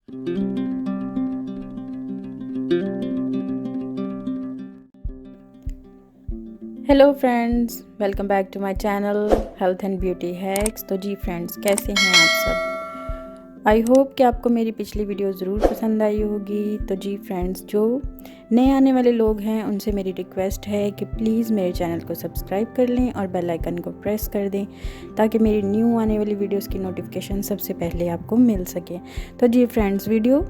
Hello friends, welcome back to my channel health and beauty hacks. तो जी friends, कैसे हैं आप सब? आई होप कि आपको मेरी पिछली वीडियो ज़रूर पसंद आई होगी। तो जी फ्रेंड्स, जो नए आने वाले लोग हैं उनसे मेरी रिक्वेस्ट है कि प्लीज़ मेरे चैनल को सब्सक्राइब कर लें और बेल आइकन को प्रेस कर दें ताकि मेरी न्यू आने वाली वीडियोस की नोटिफिकेशन सबसे पहले आपको मिल सके। तो जी फ्रेंड्स, वीडियो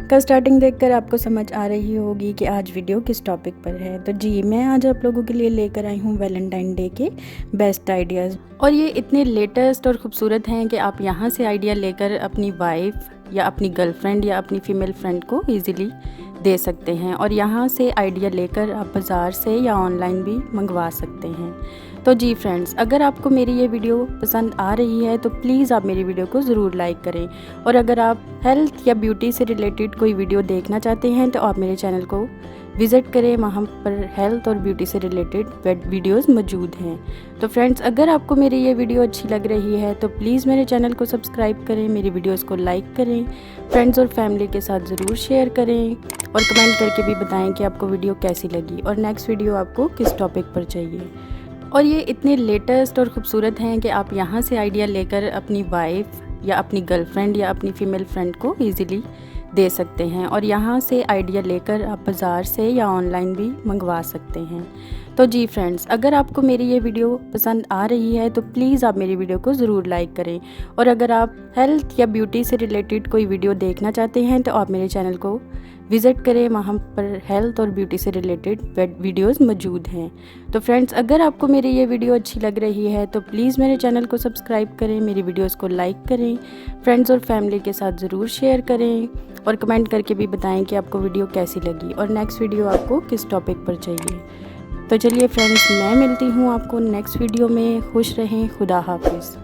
का स्टार्टिंग देखकर आपको समझ आ रही होगी कि आज वीडियो किस टॉपिक पर है। तो जी, मैं आज आप लोगों के लिए लेकर आई हूँ वैलेंटाइन डे के बेस्ट आइडियाज़, और ये इतने लेटेस्ट और ख़ूबसूरत हैं कि आप यहाँ से आइडिया लेकर अपनी वाइफ या अपनी गर्लफ्रेंड या अपनी फ़ीमेल फ्रेंड को ईज़िली दे सकते हैं। और यहाँ से आइडिया लेकर आप बाज़ार से या ऑनलाइन भी मंगवा सकते हैं। तो जी फ्रेंड्स, अगर आपको मेरी ये वीडियो पसंद आ रही है तो प्लीज़ आप मेरी वीडियो को ज़रूर लाइक करें, और अगर आप हेल्थ या ब्यूटी से रिलेटेड कोई वीडियो देखना चाहते हैं तो आप मेरे चैनल को विज़िट करें, वहाँ पर हेल्थ और ब्यूटी से रिलेटेड वीडियोस मौजूद हैं। तो फ्रेंड्स, अगर आपको मेरी ये वीडियो अच्छी लग रही है तो प्लीज़ मेरे चैनल को सब्सक्राइब करें, मेरी वीडियोस को लाइक करें, फ्रेंड्स और फैमिली के साथ ज़रूर शेयर करें और कमेंट करके भी बताएं कि आपको वीडियो कैसी लगी और नेक्स्ट वीडियो आपको किस टॉपिक पर चाहिए। और ये इतने लेटेस्ट और ख़ूबसूरत हैं कि आप यहाँ से आइडिया लेकर अपनी वाइफ या अपनी गर्लफ्रेंड या अपनी फ़ीमेल फ्रेंड को ईज़िली दे सकते हैं। और यहाँ से आइडिया लेकर आप बाज़ार से या ऑनलाइन भी मंगवा सकते हैं। तो जी फ्रेंड्स, अगर आपको मेरी ये वीडियो पसंद आ रही है तो प्लीज़ आप मेरी वीडियो को ज़रूर लाइक करें, और अगर आप हेल्थ या ब्यूटी से रिलेटेड कोई वीडियो देखना चाहते हैं तो आप मेरे चैनल को विज़िट करें, वहाँ पर हेल्थ और ब्यूटी से रिलेटेड वीडियोस मौजूद हैं। तो फ्रेंड्स, अगर आपको मेरी ये वीडियो अच्छी लग रही है तो प्लीज़ मेरे चैनल को सब्सक्राइब करें, मेरी वीडियोस को लाइक करें, फ्रेंड्स और फैमिली के साथ ज़रूर शेयर करें और कमेंट करके भी बताएं कि आपको वीडियो कैसी लगी और नेक्स्ट वीडियो आपको किस टॉपिक पर चाहिए। तो चलिए फ्रेंड्स, मैं मिलती हूँ आपको नेक्स्ट वीडियो में। खुश रहें, खुदा हाफिज़।